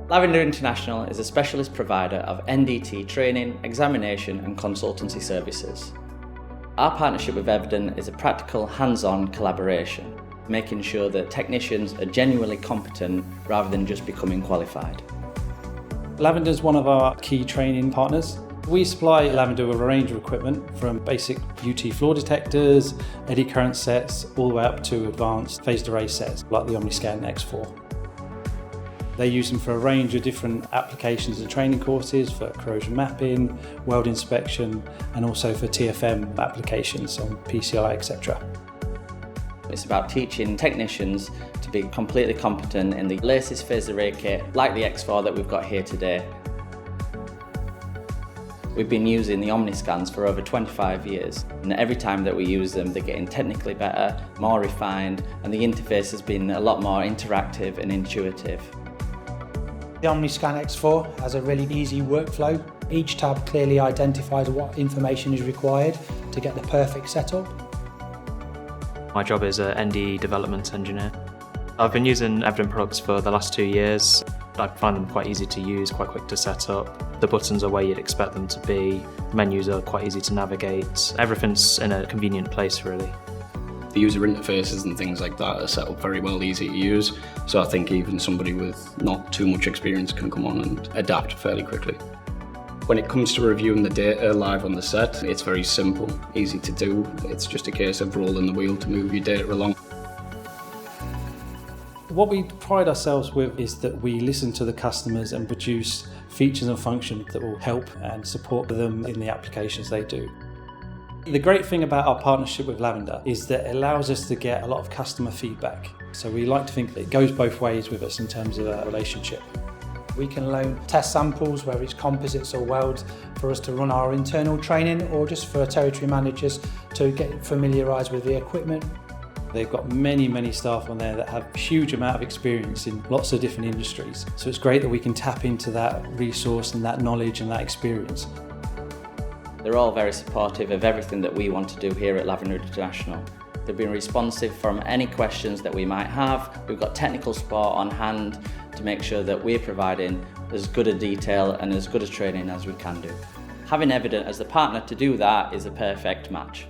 Lavender International is a specialist provider of NDT training, examination and consultancy services. Our partnership with Evident is a practical, hands-on collaboration, making sure that technicians are genuinely competent rather than just becoming qualified. Lavender is one of our key training partners. We supply Lavender with a range of equipment from basic UT flaw detectors, eddy current sets, all the way up to advanced phased array sets like the OmniScan X4. They use them for a range of different applications and training courses for corrosion mapping, weld inspection, and also for TFM applications on PCI, etc. It's about teaching technicians to be completely competent in the latest phased array kit, like the X4 that we've got here today. We've been using the OmniScans for over 25 years, and every time that we use them, they're getting technically better, more refined, and the interface has been a lot more interactive and intuitive. The OmniScan X4 has a really easy workflow. Each tab clearly identifies what information is required to get the perfect setup. My job is an ND development engineer. I've been using Evident products for the last 2 years. I find them quite easy to use, quite quick to set up. The buttons are where you'd expect them to be. The menus are quite easy to navigate. Everything's in a convenient place, really. The user interfaces and things like that are set up very well, easy to use. So I think even somebody with not too much experience can come on and adapt fairly quickly. When it comes to reviewing the data live on the set, it's very simple, easy to do. It's just a case of rolling the wheel to move your data along. What we pride ourselves with is that we listen to the customers and produce features and functions that will help and support them in the applications they do. The great thing about our partnership with Lavender is that it allows us to get a lot of customer feedback. So we like to think that it goes both ways with us in terms of a relationship. We can loan test samples, whether it's composites or welds, for us to run our internal training or just for territory managers to get familiarised with the equipment. They've got many staff on there that have a huge amount of experience in lots of different industries. So it's great that we can tap into that resource and that knowledge and that experience. They're all very supportive of everything that we want to do here at Lavender International. They've been responsive from any questions that we might have. We've got technical support on hand to make sure that we're providing as good a detail and as good a training as we can do. Having Evident as the partner to do that is a perfect match.